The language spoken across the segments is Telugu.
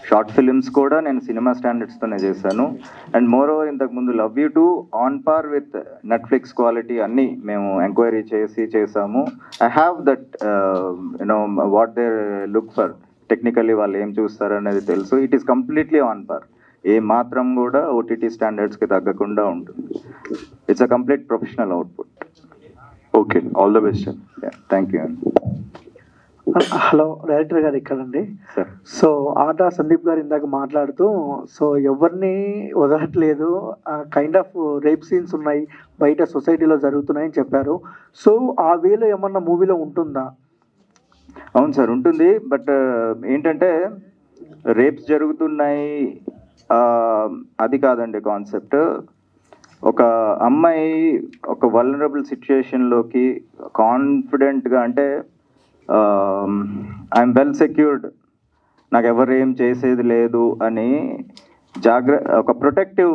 షార్ట్ ఫిలిమ్స్ కూడా నేను సినిమా స్టాండర్డ్స్తోనే చేశాను. అండ్ మోర్ ఓవర్ ఇంతకుముందు love you two on par with Netflix quality అన్నీ మేము ఎంక్వైరీ చేసాము. I have that you know what they look for, technically వాళ్ళు ఏం చూస్తారు అనేది తెలుసు. It is completely on par, ఏ మాత్రం కూడా ఓటీటీ స్టాండర్డ్స్కి తగ్గకుండా ఉంటుంది. It's a complete professional output. Okay, all the best. Thank you అండి. హలో, డైరెక్టర్ గారు ఇక్కడండి. సో ఆట సందీప్ గారు ఇందాక మాట్లాడుతూ సో ఎవరిని వదలట్లేదు, కైండ్ ఆఫ్ రేప్ సీన్స్ ఉన్నాయి బయట సొసైటీలో జరుగుతున్నాయని చెప్పారు. సో ఆ వేలో ఏమన్నా మూవీలో ఉంటుందా? అవును సార్, ఉంటుంది. బట్ ఏంటంటే రేప్స్ జరుగుతున్నాయి అది కాదండి కాన్సెప్ట్. ఒక అమ్మాయి ఒక వల్నరబుల్ సిచ్యుయేషన్లోకి కాన్ఫిడెంట్గా, అంటే ఐఎమ్ వెల్ సెక్యూర్డ్, నాకు ఎవరు ఏం చేసేది లేదు అని ఒక ప్రొటెక్టివ్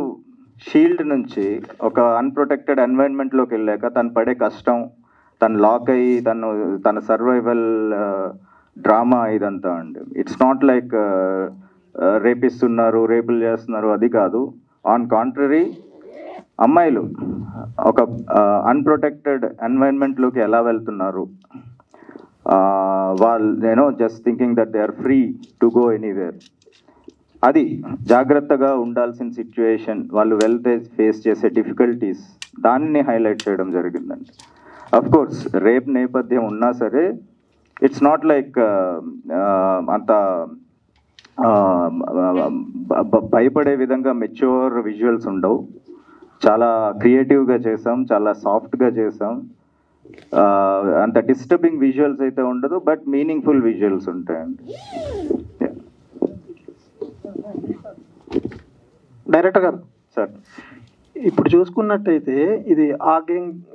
షీల్డ్ నుంచి ఒక అన్ప్రొటెక్టెడ్ ఎన్వైరన్మెంట్లోకి వెళ్ళాక తను పడే కష్టం, తను లాక్ అయ్యి తన సర్వైవల్ డ్రామా ఇదంతా అండి. ఇట్స్ నాట్ లైక్ రేపిస్తున్నారు, రేపులు చేస్తున్నారు, అది కాదు. ఆన్ కాంట్రరీ, అమ్మాయిలు ఒక అన్ప్రొటెక్టెడ్ ఎన్వైరన్మెంట్లోకి ఎలా వెళ్తున్నారు, వాళ్ళు just thinking that they are free to go anywhere, అది జాగ్రత్తగా ఉండాల్సిన సిచ్యువేషన్, వాళ్ళు వెళ్తే ఫేస్ చేసే డిఫికల్టీస్, దాన్ని హైలైట్ చేయడం జరిగిందండి. అఫ్ కోర్స్ రేప్ నేపథ్యం ఉన్నా సరే ఇట్స్ నాట్ లైక్ అంత భయపడే విధంగా మెచ్యూర్ విజువల్స్ ఉండవు. చాలా క్రియేటివ్గా చేసాం, చాలా సాఫ్ట్గా చేసాం. అంత డిస్టర్బింగ్ విజువల్స్ అయితే ఉండదు, బట్ మీనింగ్ఫుల్ విజువల్స్ ఉంటాయండి. డైరెక్టర్ గారు సార్, ఇప్పుడు చూసుకున్నట్టయితే ఇది ఆ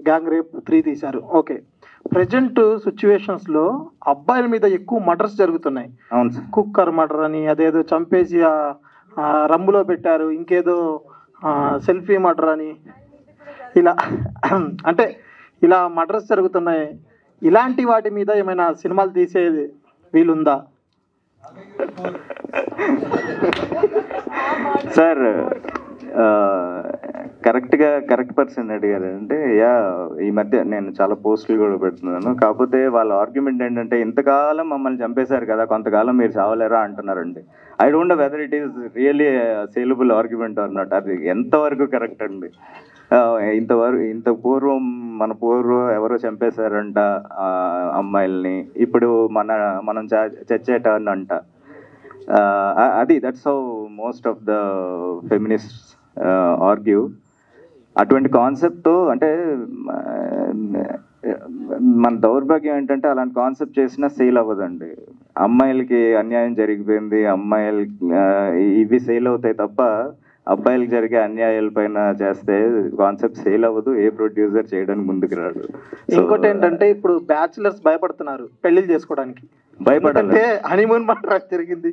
గ్యాంగ్ రేప్ 3 తీశారు. ఓకే, ప్రజెంట్ సిచ్యువేషన్స్లో అబ్బాయిల మీద ఎక్కువ మర్డర్స్ జరుగుతున్నాయి. అవును సార్. కుక్కర్ మర్డర్ అని, అదేదో చంపేసి రమ్ములో పెట్టారు, ఇంకేదో సెల్ఫీ మర్డర్ అని, ఇలా అంటే ఇలా మర్డర్స్ జరుగుతున్నాయి. ఇలాంటి వాటి మీద ఏమైనా సినిమాలు తీసేది వీలుందా? సార్, కరెక్ట్ పర్సన్ అడిగారు. అంటే ఈ మధ్య నేను చాలా పోస్టులు కూడా పెడుతున్నాను. కాకపోతే వాళ్ళ ఆర్గ్యుమెంట్ ఏంటంటే, ఇంతకాలం మమ్మల్ని చంపేశారు కదా, కొంతకాలం మీరు చావలేరా అంటున్నారండి. I don't know whether it is really saleable argument are not. అది ఎంతవరకు కరెక్ట్ అండి? ఇంత పూర్వం ఎవరో చంపేశారంట అమ్మాయిల్ని, ఇప్పుడు మనం చచ్చేటర్న్ అంట. అది that's how most of the feminist argue. అటువంటి కాన్సెప్ట్తో, అంటే మన దౌర్భాగ్యం ఏంటంటే అలాంటి కాన్సెప్ట్ చేసినా సేల్ అవ్వదండి. అమ్మాయిలకి అన్యాయం జరిగిపోయింది, ఇవి సేల్ అవుతాయి తప్ప అబ్బాయిలకు జరిగే అన్యాయాల పైన చేస్తే కాన్సెప్ట్ సేల్ అవ్వదు, ఏ ప్రొడ్యూసర్ చేయడానికి ముందుకు రాడు. ఇంకోటి ఏంటంటే ఇప్పుడు బ్యాచులర్స్ భయపడుతున్నారు పెళ్లిళ్ళు చేసుకోవడానికి. భయపడాలంటే హనీమూన్ మర్డర్ జరిగింది,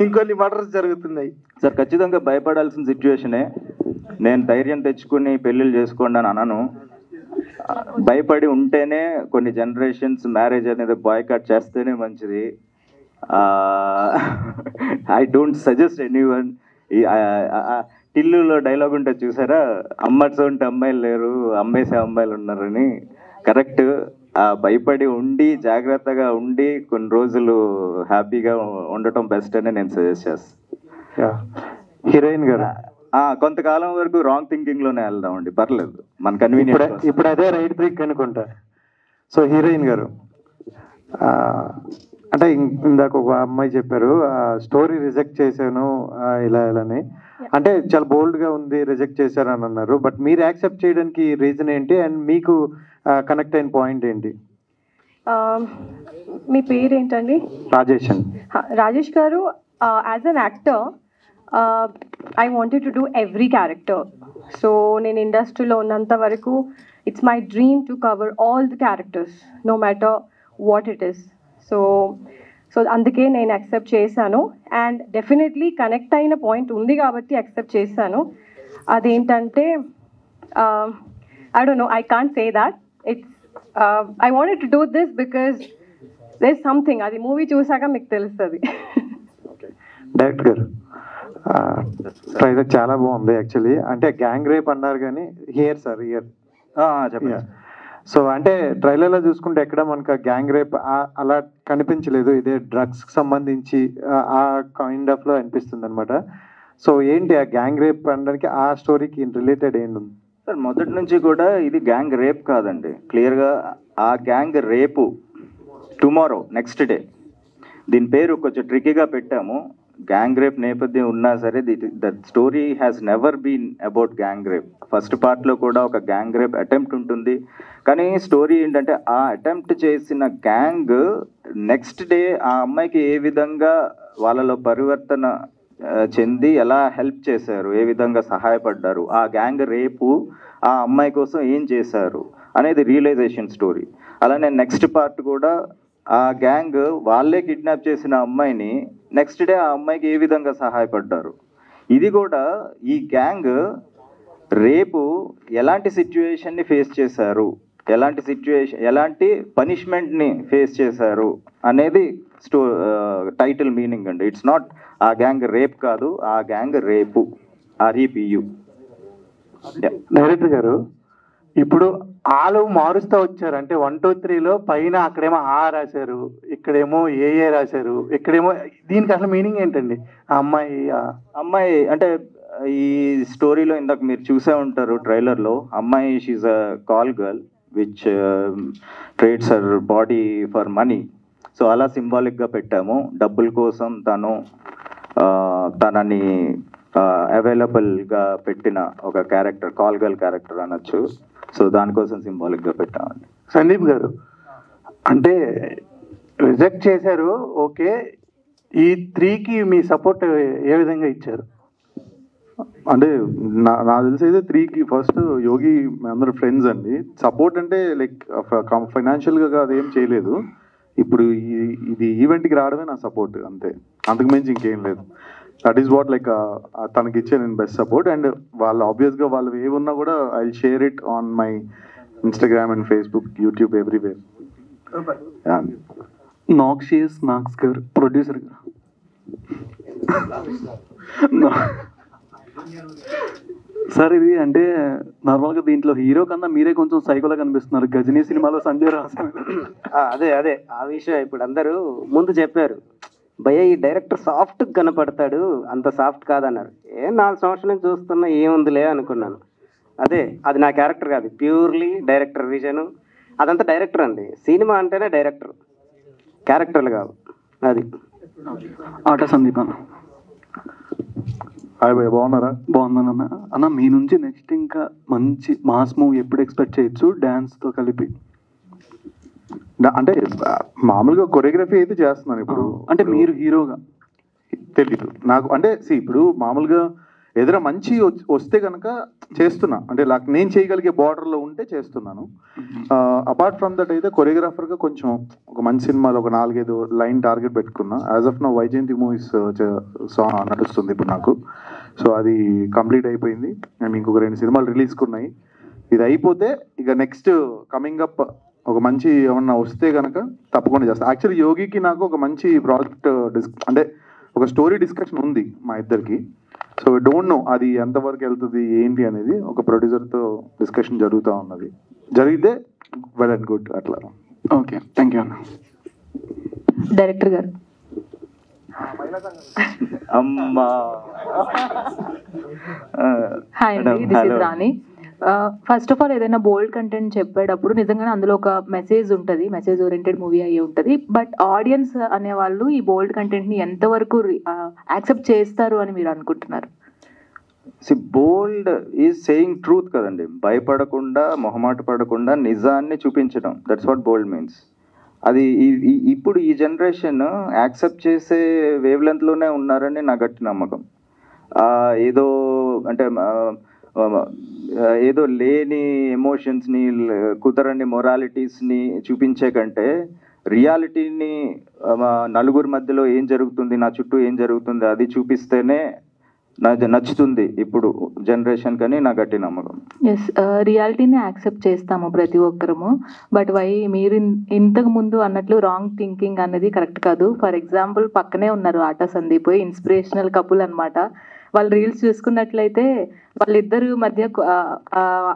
ఇంకొన్ని మర్డర్స్ జరుగుతున్నాయి. సార్, ఖచ్చితంగా భయపడాల్సిన సిచ్యువేషనే. నేను ధైర్యం తెచ్చుకుని పెళ్ళిళ్ళు చేసుకోండి అని అనను. భయపడి ఉంటేనే కొన్ని జనరేషన్స్ మ్యారేజ్ అనేది బాయ్కాట్ చేస్తేనే మంచిది. I don't suggest anyone. టిల్లులో డైలాగ్ ఉంటే చూసారా, అమ్మర్స్ ఉంటే అమ్మాయిలు లేరు, అమ్మేసే అమ్మాయిలు ఉన్నారని. కరెక్ట్. భయపడి ఉండి జాగ్రత్తగా ఉండి కొన్ని రోజులు హ్యాపీగా ఉండటం బెస్ట్ అని నేను సజెస్ట్ చేస్తాను. హీరోయిన్ గారు కొంతకాలం వరకు రాంగ్ థింకింగ్ లోనే వెళ్దామండి, పర్లేదు, మన కన్వీనియన్స్. ఇప్పుడు అదే రైట్ థింక్ అనుకుంటా. సో హీరోయిన్ గారు, అంటే ఇందాక ఒక అమ్మాయి చెప్పారు స్టోరీ రిజెక్ట్ చేశాను ఇలాని, అంటే చాలా బోల్డ్గా ఉంది, రిజెక్ట్ చేశారు అని అన్నారు. బట్ మీరు యాక్సెప్ట్ చేయడానికి రీజన్ ఏంటి, అండ్ మీకు కనెక్ట్ అయిన పాయింట్ ఏంటి? మీ పేరు ఏంటండి? రాజేష్ అండి. రాజేష్ గారు, as an actor I wanted to do every character. So నేను ఇండస్ట్రీలో ఉన్నంత వరకు it's my dream to cover all the characters, no matter what it is. So అందుకే నేను యాక్సెప్ట్ చేశాను. అండ్ డెఫినెట్లీ కనెక్ట్ అయిన పాయింట్ ఉంది కాబట్టి యాక్సెప్ట్ చేశాను. అదేంటంటే I don't know, I can't say that. It's I wanted to do this because there is something, అది మూవీ చూసాక మీకు తెలుస్తుంది. డైరెక్టర్ గారు ట్రైలర్ చాలా బాగుంది యాక్చువల్లీ. అంటే గ్యాంగ్ రేప్ అన్నారు కానీ హియర్ సార్ హియర్ చెప్పండి. సో అంటే ట్రైలర్లో చూసుకుంటే ఎక్కడ మనకు గ్యాంగ్ రేప్ అలా కనిపించలేదు. ఇదే డ్రగ్స్కి సంబంధించి ఆ కైండ్ ఆఫ్లో అనిపిస్తుంది అనమాట. సో ఏంటి ఆ గ్యాంగ్ రేప్ అనడానికి ఆ స్టోరీకి రిలేటెడ్ ఏంటి ఉంది సార్? మొదటి నుంచి కూడా ఇది గ్యాంగ్ రేప్ కాదండి, క్లియర్గా ఆ గ్యాంగ్ రేపు టుమారో నెక్స్ట్ డే. దీని పేరు కొంచెం ట్రికీగా పెట్టాము. గ్యాంగ్ రేప్ నేపథ్యం ఉన్నా సరే the story has never been about gang rape. First పార్ట్లో కూడా ఒక గ్యాంగ్ రేప్ అటెంప్ట్ ఉంటుంది, కానీ స్టోరీ ఏంటంటే ఆ అటెంప్ట్ చేసిన గ్యాంగ్ నెక్స్ట్ డే ఆ అమ్మాయికి ఏ విధంగా వాళ్ళలో పరివర్తన చెంది ఎలా హెల్ప్ చేశారు, ఏ విధంగా సహాయపడ్డారు, ఆ గ్యాంగ్ రేపు ఆ అమ్మాయి కోసం ఏం చేశారు అనేది రియలైజేషన్ స్టోరీ. అలానే నెక్స్ట్ పార్ట్ కూడా ఆ గ్యాంగ్ వాళ్ళే కిడ్నాప్ చేసిన అమ్మాయిని నెక్స్ట్ డే ఆ అమ్మాయికి ఏ విధంగా సహాయపడ్డారు. ఇది కూడా ఈ గ్యాంగ్ రేపు ఎలాంటి సిచ్యువేషన్ని ఫేస్ చేశారు, ఎలాంటి పనిష్మెంట్ని ఫేస్ చేశారు అనేది టైటిల్ మీనింగ్ అండి. ఇట్స్ నాట్ ఆ గ్యాంగ్ రేప్ కాదు, ఆ గ్యాంగ్ రేపు REPU. డైరెక్టర్ గారు ఇప్పుడు ఆలు మారుస్తూ వచ్చారు. అంటే 1, 2, 3లో పైన అక్కడేమో ఆ రాశారు, ఇక్కడేమో ఏ రాశారు, ఇక్కడేమో దీనికి అసలు మీనింగ్ ఏంటండి? ఆ అమ్మాయి అంటే ఈ స్టోరీలో ఇందాక మీరు చూసే ఉంటారు ట్రైలర్లో, అమ్మాయి she's a call girl which trades her body for money. So అలా సింబాలిక్గా పెట్టాము. డబ్బుల కోసం తనని అవైలబుల్గా పెట్టిన ఒక క్యారెక్టర్, కాల్ గర్ల్ క్యారెక్టర్ అనొచ్చు. సో దానికోసం సింబాలిక్గా పెట్టామండి. సందీప్ గారు అంటే రిజెక్ట్ చేశారు, ఓకే. ఈ 3కి మీ సపోర్ట్ ఏ విధంగా ఇచ్చారు? అంటే నాకు తెలిసి అయితే 3కి ఫస్ట్ యోగి అందరూ ఫ్రెండ్స్ అండి. సపోర్ట్ అంటే లైక్ ఫైనాన్షియల్గా అదేం చేయలేదు. ఇప్పుడు ఇది ఈవెంట్కి రావడమే నా సపోర్ట్, అంతే, అంతకు మించి ఇంకేం లేదు. దట్ ఈస్ వాట్ లైక్ తనకి ఇచ్చే నేను బెస్ట్ సపోర్ట్. అండ్ వాళ్ళు ఆబ్వియస్గా వాళ్ళు ఏమున్నా కూడా I share it on my Instagram and Facebook, YouTube, everywhere. నాక్షియస్ నాక్స్ గారు ప్రొడ్యూసర్ గారు సార్, ఇది అంటే నార్మల్గా దీంట్లో హీరో కన్నా మీరే కొంచెం సైకోలా కనిపిస్తున్నారు. గజనీ సినిమాలో సంజయ్ రాశారు. అదే ఆ విషయం ఇప్పుడు అందరూ ముందు చెప్పారు, భయ్య ఈ డైరెక్టర్ సాఫ్ట్ కనపడతాడు, అంత సాఫ్ట్ కాదన్నారు. 4 సంవత్సరాల నుంచి చూస్తున్నా ఏముందిలే అనుకున్నాను. అది నా క్యారెక్టర్ కాదు, ప్యూర్లీ డైరెక్టర్ విజను. అదంతా డైరెక్టర్ అండి. సినిమా అంటేనే డైరెక్టర్, క్యారెక్టర్లు కావు. అది ఆట సందీప్ అన్న. హాయ్ భయ్య, బాగున్నారా? బాగున్నానన్న. అన్న మీ నుంచి నెక్స్ట్ ఇంకా మంచి మాస్ మూవీ ఎప్పుడు ఎక్స్పెక్ట్ చేయొచ్చు డాన్స్తో కలిపి? అంటే మామూలుగా కొరియోగ్రఫీ అయితే చేస్తున్నాను ఇప్పుడు. అంటే మీరు హీరోగా తెలీదు నాకు. అంటే ఇప్పుడు మామూలుగా ఏదైనా మంచి వస్తే కనుక చేస్తున్నా, అంటే నేను చేయగలిగే బార్డర్లో ఉంటే చేస్తున్నాను. అపార్ట్ ఫ్రమ్ దట్ అయితే కొరియోగ్రాఫర్గా కొంచెం ఒక మంచి సినిమాలో ఒక 4-5 లైన్ టార్గెట్ పెట్టుకున్నా. As of now Vyjayanthi movies నడుస్తుంది ఇప్పుడు నాకు. సో అది కంప్లీట్ అయిపోయింది. అండ్ ఇంకొక 2 సినిమాలు రిలీజ్కి ఉన్నాయి. ఇది అయిపోతే ఇక నెక్స్ట్ కమింగ్ అప్ ఒక మంచి ఏమన్నా వస్తే కనుక తప్పకుండా చేస్తాను. యాక్చువల్లీ యోగికి నాకు ఒక మంచి ప్రాజెక్ట్ అంటే ఒక స్టోరీ డిస్కషన్ ఉంది మా ఇద్దరికి. సో డోంట్ నో అది ఎంతవరకు వెళ్తుంది ఏంటి అనేది ఒక ప్రొడ్యూసర్తో డిస్కషన్ జరుగుతూ ఉన్నది. జరిగితే వెల్ అండ్ గుడ్ అట్లా. ఓకే, థ్యాంక్ యూ అన్న. డైరెక్టర్ గారు అమ్మా. హాయ్ అండి, this is Rani. First of all ఏదైనా బోల్డ్ కంటెంట్ చెప్పేటప్పుడు నిజంగానే అందులో ఒక మెసేజ్ ఉంటుంది, మెసేజ్ ఓరియంటెడ్ మూవీ అయ్యి ఉంటుంది. బట్ ఆడియన్స్ అనేవాళ్ళు ఈ బోల్డ్ కంటెంట్ని ఎంతవరకు యాక్సెప్ట్ చేస్తారు అని మీరు అనుకుంటున్నారు? బోల్డ్ ఈజ్ సేయింగ్ ట్రూత్ కదండి. భయపడకుండా, మొహమాట పడకుండా నిజాన్ని చూపించడం, దట్స్ వాట్ బోల్డ్ మీన్స్. అది ఇప్పుడు ఈ జనరేషన్ యాక్సెప్ట్ చేసే వేవ్ లెంత్లోనే ఉన్నారని నా గట్టి నమ్మకం. ఏదో అంటే ఏదో లేని ఎమోషన్స్ని, కుదరని మొరాలిటీస్ని చూపించే కంటే రియాలిటీని నలుగురి మధ్యలో ఏం జరుగుతుంది, నా చుట్టూ ఏం జరుగుతుంది అది చూపిస్తేనే నాకు నచ్చుతుంది ఇప్పుడు జనరేషన్ కానీ నా గట్టి నమ్మకం. ఎస్, రియాలిటీని యాక్సెప్ట్ చేస్తాము ప్రతి ఒక్కరము. బట్ వై మీరు ఇంతకు ముందు అన్నట్లు రాంగ్ థింకింగ్ అనేది కరెక్ట్ కాదు. ఫర్ ఎగ్జాంపుల్ పక్కనే ఉన్నారు ఆటా సందీప్, ఇన్స్పిరేషనల్ కపుల్ అన్నమాట. వాళ్ళు రీల్స్ చూసుకున్నట్లయితే వాళ్ళిద్దరు మధ్య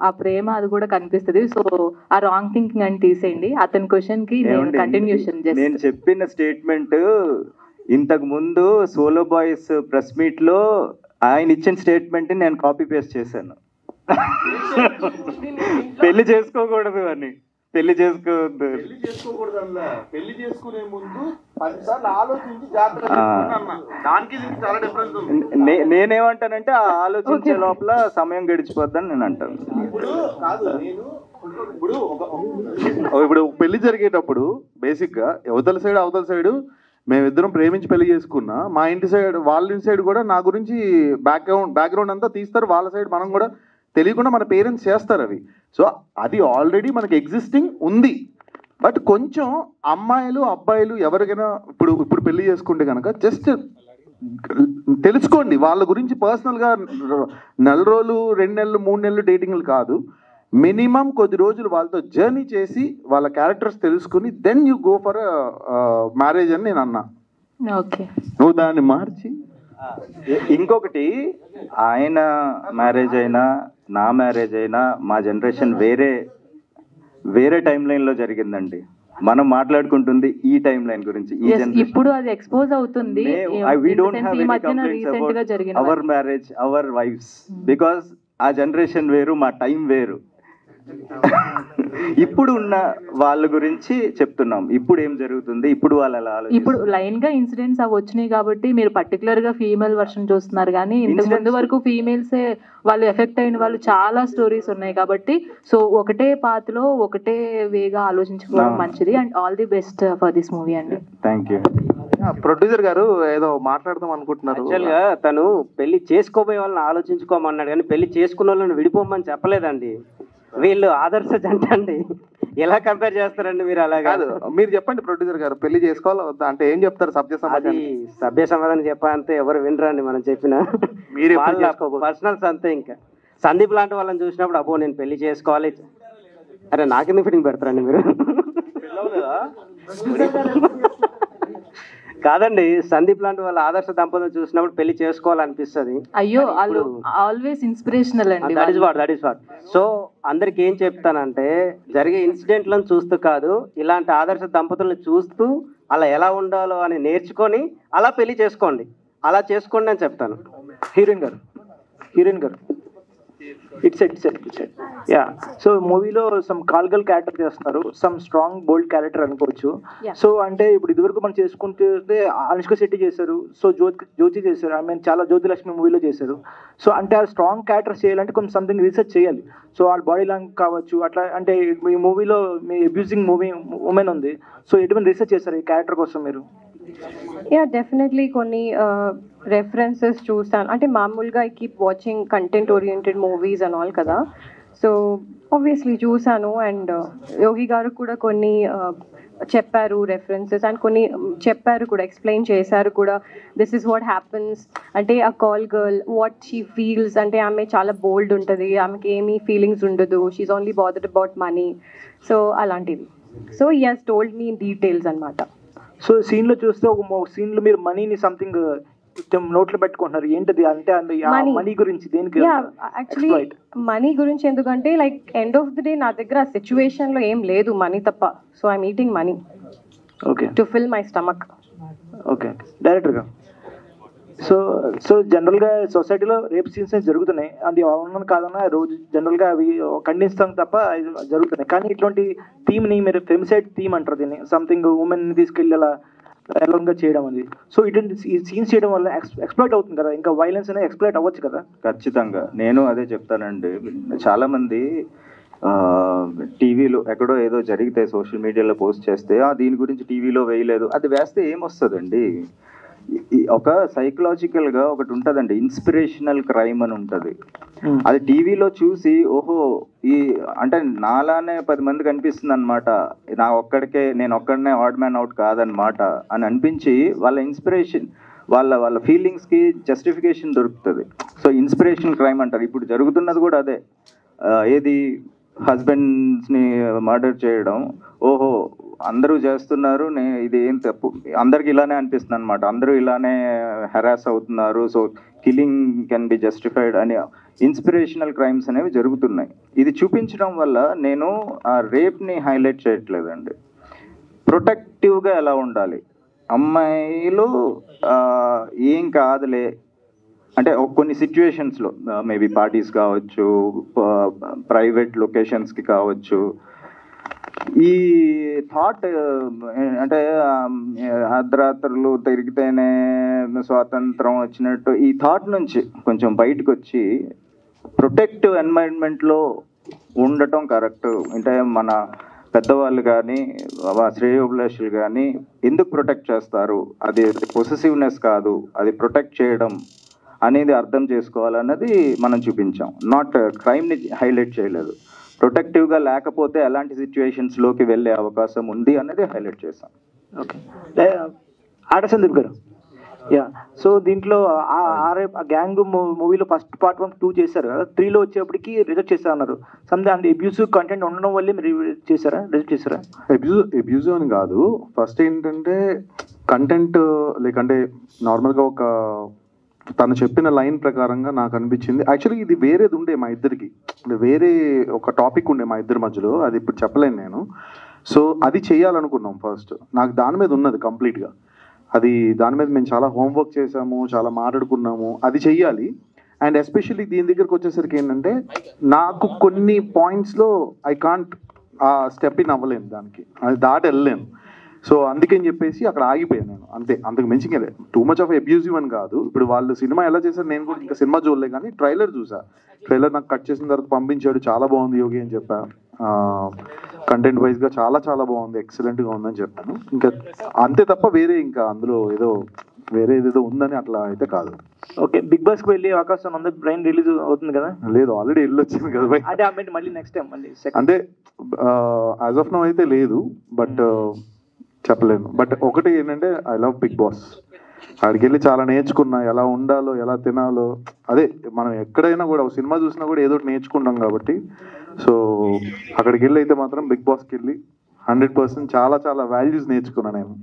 ఆ ప్రేమ అది కూడా కనిపిస్తుంది. సో ఆ రాంగ్ థింకింగ్ అని తీసేయండి. అతని క్వశ్చన్ కి నేను కంటిన్యూషన్ చేస్తాను. నేను చెప్పిన స్టేట్మెంట్ ఇంతకు ముందు సోలో బాయ్స్ ప్రెస్ మీట్ లో ఆయన ఇచ్చిన స్టేట్మెంట్ నేను కాపీ పేస్ట్ చేశాను. పెళ్లి చేసుకోకూడదు అని. పెళ్లి చేసుకోవద్దు, పెళ్లి చేసుకునే ముందు 10 సార్లు ఆలోచించి జాగ్రత్త దానికి చాలా డిఫరెన్స్ ఉంది. నేనేమంటానంటే ఆ ఆలోచించే లోపల సమయం గడిచిపోద్దని నేను అంటాను. ఇప్పుడు పెళ్లి జరిగేటప్పుడు బేసిక్ గా అవతల సైడ్ మేమిద్దరం ప్రేమించి పెళ్లి చేసుకున్నా, మా ఇంటి సైడ్ వాళ్ళ ఇంటి సైడ్ కూడా నా గురించి బ్యాక్గ్రౌండ్ అంతా తీస్తారు. వాళ్ళ సైడ్ మనం కూడా తెలియకుండా మన పేరెంట్స్ చేస్తారు అవి. సో అది ఆల్రెడీ మనకి ఎగ్జిస్టింగ్ ఉంది. బట్ కొంచెం అమ్మాయిలు అబ్బాయిలు ఎవరికైనా ఇప్పుడు పెళ్లి చేసుకుంటే కనుక జస్ట్ తెలుసుకోండి వాళ్ళ గురించి పర్సనల్గా. 4 రోజులు 2 నెలలు 3 నెలలు డేటింగ్లు కాదు, మినిమం కొద్ది రోజులు వాళ్ళతో జర్నీ చేసి వాళ్ళ క్యారెక్టర్స్ తెలుసుకుని then you go for marriage అని నేను అన్నా. ఓకే, నువ్వు దాన్ని మార్చి ఇంకొకటి, ఆయన మ్యారేజ్ అయినా నా మ్యారేజ్ అయినా మా జనరేషన్ వేరే టైం లైన్ లో జరిగిందండి. మనం మాట్లాడుకుంటుంది ఈ టైం లైన్ గురించి. ఈ ఇప్పుడు అది ఎక్స్పోజ్ అవుతుంది. we don't have any complaints about our marriage, our wives, because ఆ జనరేషన్ వేరు, మా టైం వేరు. ఇప్పుడు ఉన్న వాళ్ళ గురించి చెప్తున్నాం. ఇప్పుడు ఏం జరుగుతుంది, ఇప్పుడు వాళ్ళు ఎలా ఇప్పుడు లైన్ గా ఇన్సిడెంట్స్ అవి వచ్చినాయి కాబట్టి మీరు పర్టికులర్ గా ఫీమేల్ వర్షన్ చూస్తున్నారు. కానీ ఇంతకు ముందు వరకు ఫీమేల్సే వాళ్ళు ఎఫెక్ట్ అయిన వాళ్ళు చాలా స్టోరీస్ ఉన్నాయి కాబట్టి సో ఒకటే పాత్ లో ఒకటే వేగా ఆలోచించుకోవడం మంచిది. And all the best for this movie అండి. Thank you. ప్రొడ్యూసర్ గారు ఏదో మాట్లాడదాం అనుకుంటున్నారు. యాక్చువల్గా తను పెళ్లి చేసుకోబోయే వాళ్ళని ఆలోచించుకోమన్నాడు కానీ పెళ్లి చేసుకున్న వాళ్ళని విడిపోమని చెప్పలేదండి. వీళ్ళు ఆదర్శ జంట అండి. ఎలా కంపేర్ చేస్తారండి మీరు? అలా కాదు, మీరు చెప్పండి ప్రొడ్యూసర్ గారు, పెళ్లి చేసుకోవాలా వద్దా అంటే ఏం చెప్తారు? సభ్య సమాధానం చెప్పంతే ఎవరు వినరండి మనం చెప్పిన. మీరు పర్సనల్స్ అంతే. ఇంకా సందీప్ లాంటి వాళ్ళని చూసినప్పుడు అబ్బో నేను పెళ్లి చేసుకోవాలి, అరే నాకెందుకు ఫిట్టింగ్ పెడతారండి మీరు? కాదండి, సందీప్ లాంటి వాళ్ళ ఆదర్శ దంపతులు చూసినప్పుడు పెళ్లి చేసుకోవాలనిపిస్తుంది. అయ్యో వాళ్ళు ఆల్వేస్ ఇన్స్పిరేషనల్ అండి. That is what. సో అందరికి ఏం చెప్తానంటే జరిగే ఇన్సిడెంట్లను చూస్తూ కాదు, ఇలాంటి ఆదర్శ దంపతులను చూస్తూ అలా ఎలా ఉండాలో అని నేర్చుకొని అలా పెళ్లి చేసుకోండి, అలా చేసుకోండి అని చెప్తాను. హీరోయిన్ గారు ఇట్స్ యా. సో మూవీలో సమ్ కాల్గల్ క్యారెక్టర్ చేస్తున్నారు, సమ్ స్ట్రాంగ్ బోల్డ్ క్యారెక్టర్ అనుకోవచ్చు. సో అంటే ఇప్పుడు ఇదివరకు మనం చేసుకుంటే అనుష్క శెట్టి చేశారు, సో జ్యోతి చేశారు, ఐ మీన్ చాలా జ్యోతిలక్ష్మి మూవీలో చేశారు. సో అంటే ఆ స్ట్రాంగ్ క్యారెక్టర్ చేయాలంటే కొంచెం సంథింగ్ రీసెర్చ్ చేయాలి. సో వాళ్ళ బాడీ లాంగ్ కావచ్చు అట్లా. అంటే ఈ మూవీలో మీ అబ్యూజింగ్ ఉమెన్ ఉంది, సో ఎటువంటి రీసెర్చ్ చేశారు ఈ క్యారెక్టర్ కోసం మీరు? యా, డెఫినెట్లీ కొన్ని రెఫరెన్సెస్ చూస్తాను. అంటే మామూలుగా I keep watching content oriented movies and all కదా, సో ఆబ్వియస్లీ చూసాను. అండ్ యోగి గారు కూడా కొన్ని చెప్పారు రెఫరెన్సెస్, అండ్ కొన్ని చెప్పారు కూడా, ఎక్స్ప్లెయిన్ చేశారు కూడా. దిస్ ఇస్ వాట్ హ్యాపన్స్ అంటే ఆ call girl what she feels. అంటే ఆమె చాలా బోల్డ్ ఉంటుంది, ఆమెకి ఏమీ ఫీలింగ్స్ ఉండదు, she only bothered about money. So అలాంటివి. So he has told me in details అనమాట. సో సీన్లో చూస్తే ఒక సీన్లో మీరు మనీని సంథింగ్ నోట్లో పెట్టుకుంటున్నారు, ఏంటది అంటే మనీ గురించి? దేనికి? యాక్చువల్లీ మనీ గురించి ఎందుకంటే like end of the day నా దగ్గర ఆ సిచ్యువేషన్ లో ఏం లేదు మనీ తప్ప. So I'm eating money to fill my stomach. Okay, డైరెక్టర్గా సో జనరల్గా సొసైటీలో రేప్ సీన్స్ జరుగుతున్నాయి, అది అవునని కాదన్నా రోజు జనరల్గా అవి ఖండిస్తాం తప్ప జరుగుతున్నాయి. కానీ ఇట్లాంటి థీమ్ని మీరు ఫెమిసైడ్ థీమ్ అంటారు దీన్ని, సంథింగ్ ఉమెన్ని తీసుకెళ్ళి అలా ఎలాగా చేయడం అది. సో ఇటువంటి సీన్స్ చేయడం వల్ల ఎక్స్ప్లాయిట్ అవుతుంది కదా, ఇంకా వైలెన్స్ అనేది ఎక్స్ప్లాయిట్ అవ్వచ్చు కదా. ఖచ్చితంగా నేను అదే చెప్తానండి. చాలా మంది టీవీలో ఎక్కడో ఏదో జరిగితే సోషల్ మీడియాలో పోస్ట్ చేస్తే దీని గురించి టీవీలో వేయలేదు, అది వేస్తే ఏమొస్తుందండి? ఒక సైకలాజికల్ గా ఒకటి ఉంటదండి, ఇన్స్పిరేషనల్ క్రైమ్ అని ఉంటది. అది టీవీలో చూసి ఓహో ఈ అంటే నాలానే 10 మంది కనిపిస్తుంది అనమాట, నేను ఒక్కడనే ఆడ్ మ్యాన్ అవుట్ కాదనమాట అని అనిపించి వాళ్ళ ఇన్స్పిరేషన్ వాళ్ళ ఫీలింగ్స్కి జస్టిఫికేషన్ దొరుకుతుంది. సో ఇన్స్పిరేషనల్ క్రైమ్ అంటారు. ఇప్పుడు జరుగుతున్నది కూడా అదే. ఏది హస్బెండ్స్ని మర్డర్ చేయడం. ఓహో అందరూ చేస్తున్నారు, ఇది ఏం తప్పు, అందరికి ఇలానే అనిపిస్తుంది అనమాట, అందరూ ఇలానే హెరాస్ అవుతున్నారు, so killing can be justified అని ఇన్స్పిరేషనల్ క్రైమ్స్ అనేవి జరుగుతున్నాయి. ఇది చూపించడం వల్ల నేను ఆ రేప్ని హైలైట్ చేయట్లేదండి. ప్రొటెక్టివ్గా ఎలా ఉండాలి, అమ్మాయిలు ఏం కాదులే అంటే కొన్ని సిచ్యువేషన్స్లో మేబీ పార్టీస్ కావచ్చు, ప్రైవేట్ లొకేషన్స్కి కావచ్చు, ఈ థాట్ అంటే అర్ధరాత్రులు తిరిగితేనే స్వాతంత్రం వచ్చినట్టు ఈ థాట్ నుంచి కొంచెం బయటకు వచ్చి ప్రొటెక్టివ్ ఎన్వైరన్మెంట్లో ఉండటం కరెక్ట్. అంటే మన పెద్దవాళ్ళు కానీ శ్రేయోభిలాషులు కానీ ఎందుకు ప్రొటెక్ట్ చేస్తారు, అది పొసెసివ్నెస్ కాదు, అది ప్రొటెక్ట్ చేయడం అనేది అర్థం చేసుకోవాలన్నది మనం చూపించాం. నాట్ క్రైమ్ని హైలైట్ చేయలేదు. ప్రొటెక్టివ్గా లేకపోతే ఎలాంటి సిచ్యువేషన్స్లోకి వెళ్ళే అవకాశం ఉంది అనేది హైలైట్ చేశాం. ఓకే, ఆట సందీప్ గారు. యా, సో దీంట్లో గ్యాంగ్ మూవీలో ఫస్ట్ పార్ట్ 1, 2 చేశారు కదా, 3లో వచ్చేప్పటికి రిజెక్ట్ చేస్తా అన్నారు. సంథింగ్ అంటే అబ్యూసివ్ కంటెంట్ ఉండడం వల్లే మీరు రిజెక్ట్ చేశారా? అబ్యూజివ్ అని కాదు. ఫస్ట్ ఏంటంటే కంటెంట్ లేకంటే నార్మల్గా ఒక తను చెప్పిన లైన్ ప్రకారంగా నాకు అనిపించింది. యాక్చువల్లీ ఇది వేరేది ఉండే మా ఇద్దరికి, వేరే ఒక టాపిక్ ఉండే మా ఇద్దరి మధ్యలో, అది ఇప్పుడు చెప్పలేను నేను. సో అది చేయాలనుకున్నాం ఫస్ట్. నాకు దాని మీద ఉన్నది కంప్లీట్గా, అది దాని మీద మేము చాలా హోంవర్క్ చేసాము, చాలా మాట్లాడుకున్నాము, అది చెయ్యాలి. అండ్ ఎస్పెషల్లీ దీని దగ్గరకు వచ్చేసరికి ఏంటంటే నాకు కొన్ని పాయింట్స్లో ఐ కాంట్ ఆ స్టెప్ ఇన్ అవ్వలేను, దానికి అది దాటి వెళ్ళలేను. సో అందుకని చెప్పేసి అక్కడ ఆగిపోయాను నేను, అంతే. అంతకు మించి టూ మచ్ ఆఫ్ అబ్యూజివ్ అని కాదు. ఇప్పుడు వాళ్ళు సినిమా ఎలా చేశారు, నేను కూడా ఇంకా సినిమా చూడలే, కానీ ట్రైలర్ చూసా. ట్రైలర్ నాకు కట్ చేసిన తర్వాత పంపించాడు, చాలా బాగుంది యోగి అని చెప్పా. కంటెంట్ వైజ్గా చాలా చాలా బాగుంది, ఎక్సలెంట్గా ఉందని చెప్పాను. ఇంకా అంతే తప్ప వేరే ఇంకా అందులో ఏదో ఉందని అట్లా అయితే కాదు. ఓకే, బిగ్ బాస్కి వెళ్ళే అవకాశం ఉంది, బ్రైన్ రిలీజ్ అవుతుంది కదా? లేదు, ఆల్రెడీ వెళ్ళొచ్చింది కదా బై. అంటే మళ్ళీ నెక్స్ట్ టైం మళ్ళీ అంటే యాజ్ ఆఫ్ నౌ అయితే లేదు, బట్ చెప్పలేను. బట్ ఒకటి ఏంటంటే ఐ లవ్ బిగ్ బాస్. అక్కడికి వెళ్ళి చాలా నేర్చుకున్నా, ఎలా ఉండాలో, ఎలా తినాలో. అదే మనం ఎక్కడైనా కూడా ఒక సినిమా చూసినా కూడా ఏదో ఒకటి నేర్చుకుంటాం కాబట్టి, సో అక్కడికి వెళ్ళి అయితే మాత్రం బిగ్ బాస్కి వెళ్ళి 100% చాలా చాలా వాల్యూస్ నేర్చుకున్నాను నేను.